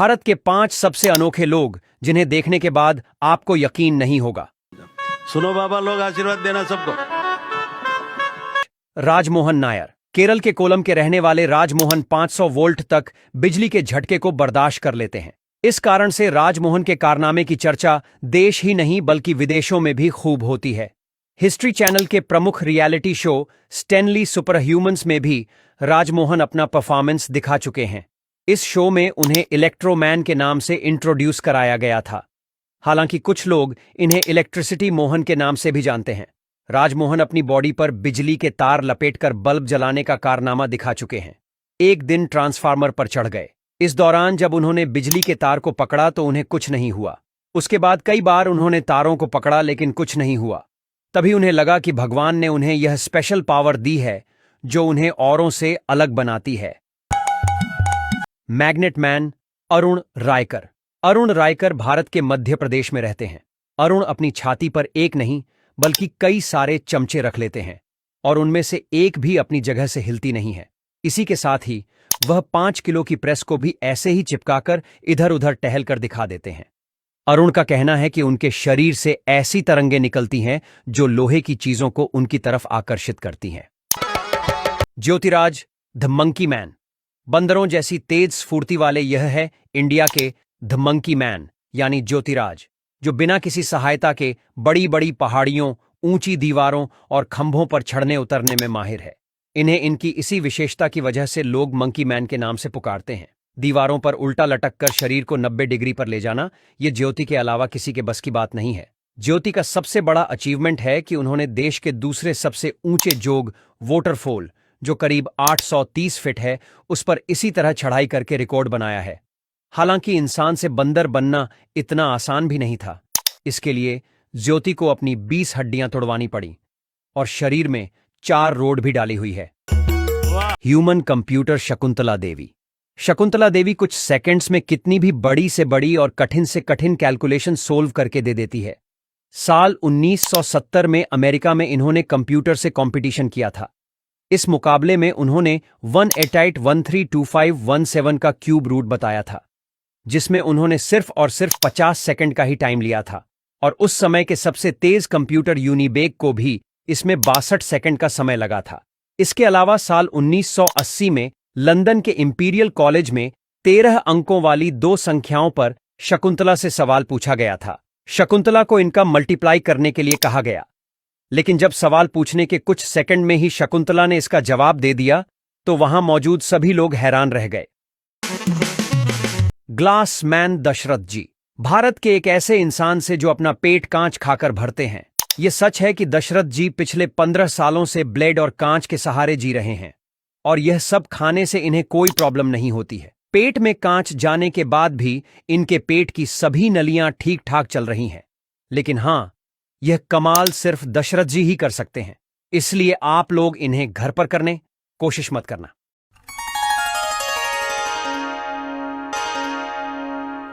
भारत के 5 सबसे अनोखे लोग जिन्हें देखने के बाद आपको यकीन नहीं होगा। सुनो बाबा, लोग आशीर्वाद देना सबको। राजमोहन नायर। केरल के कोलम के रहने वाले राजमोहन 500 वोल्ट तक बिजली के झटके को बर्दाश्त कर लेते हैं। इस कारण से राजमोहन के कारनामे की चर्चा देश ही नहीं बल्कि विदेशों में भी खूब होती है। हिस्ट्री चैनल के प्रमुख reality show Stanley super humans में भी राजमोहन अपना परफॉर्मेंस दिखा चुके हैं। इस शो में उन्हें इलेक्ट्रोमैन के नाम से इंट्रोड्यूस कराया गया था। हालांकि कुछ लोग इन्हें इलेक्ट्रिसिटी मोहन के नाम से भी जानते हैं। राजमोहन अपनी बॉडी पर बिजली के तार लपेटकर बल्ब जलाने का कारनामा दिखा चुके हैं। एक दिन ट्रांसफार्मर पर चढ़ गए। इस दौरान जब उन्होंने बिजली के तार को पकड़ा तो उन्हें कुछ नहीं हुआ। उसके बाद कई बार उन्होंने तारों को पकड़ा लेकिन कुछ नहीं हुआ। तभी उन्हें लगा कि भगवान ने उन्हें यह स्पेशल पावर दी है जो उन्हें औरों से अलग बनाती है। Magnet man Arun Raikar. अरुण रायकर भारत के मध्य प्रदेश में रहते हैं। अरुण अपनी छाती पर एक नहीं बल्कि कई सारे चमचे रख लेते हैं और उनमें से एक भी अपनी जगह से हिलती नहीं है। इसी के साथ ही वह 5 किलो की प्रेस को भी ऐसे ही चिपकाकर इधर उधर टहल कर दिखा देते हैं। अरुण का कहना है कि उनके शरीर से ऐसी तरंगें निकलती हैं जो लोहे की चीजों को उनकी तरफ आकर्षित करती हैं। Jyotiraj the monkey man. बंदरों जैसी तेज स्फूर्ति वाले यह है इंडिया के द मंकी मैन यानी ज्योतिराज, जो बिना किसी सहायता के बड़ी बड़ी पहाड़ियों, ऊंची दीवारों और खंभों पर चढ़ने उतरने में माहिर है। इन्हें इनकी इसी विशेषता की वजह से लोग मंकी मैन के नाम से पुकारते हैं। दीवारों पर उल्टा लटक कर शरीर को 90 डिग्री पर ले जाना ये ज्योति के अलावा किसी के बस की बात नहीं है। ज्योति का सबसे बड़ा अचीवमेंट है कि उन्होंने देश के दूसरे सबसे ऊंचे जोग वोटरफॉल, जो करीब 830 फीट है, उस पर इसी तरह चढ़ाई करके रिकॉर्ड बनाया है। हालांकि इंसान से बंदर बनना इतना आसान भी नहीं था। इसके लिए ज्योति को अपनी 20 हड्डियां तोड़वानी पड़ी और शरीर में 4 रोड भी डाली हुई है। Human computer Shakuntala Devi. शकुंतला देवी कुछ सेकंड्स में कितनी भी बड़ी से बड़ी और कठिन से कठिन कैलकुलेशन सोल्व करके दे देती है। साल 1970 में अमेरिका में इन्होंने कंप्यूटर से कंपटीशन किया था। इस मुकाबले में उन्होंने 188132517 का क्यूब रूट बताया था, जिसमें उन्होंने सिर्फ और सिर्फ 50 सेकंड का ही टाइम लिया था और उस समय के सबसे तेज कंप्यूटर यूनिबेक को भी इसमें 62 सेकंड का समय लगा था। इसके अलावा साल 1980 में लंदन के इंपीरियल कॉलेज में 13 अंकों वाली 2 संख्याओं पर शकुंतला से सवाल पूछा गया था। शकुंतला को इनका मल्टीप्लाई करने के लिए कहा गया, लेकिन जब सवाल पूछने के कुछ सेकंड में ही शकुंतला ने इसका जवाब दे दिया तो वहां मौजूद सभी लोग हैरान रह गए। ग्लास मैन दशरथ जी। भारत के एक ऐसे इंसान से जो अपना पेट कांच खाकर भरते हैं। यह सच है कि दशरथ जी पिछले 15 सालों से ब्लेड और कांच के सहारे जी रहे हैं और यह सब खाने से इन्हें कोई प्रॉब्लम नहीं होती है। पेट में कांच जाने के बाद भी इनके पेट की सभी नलियां ठीक ठाक चल रही हैं। लेकिन हां, यह कमाल सिर्फ दशरथ जी ही कर सकते हैं, इसलिए आप लोग इन्हें घर पर करने कोशिश मत करना।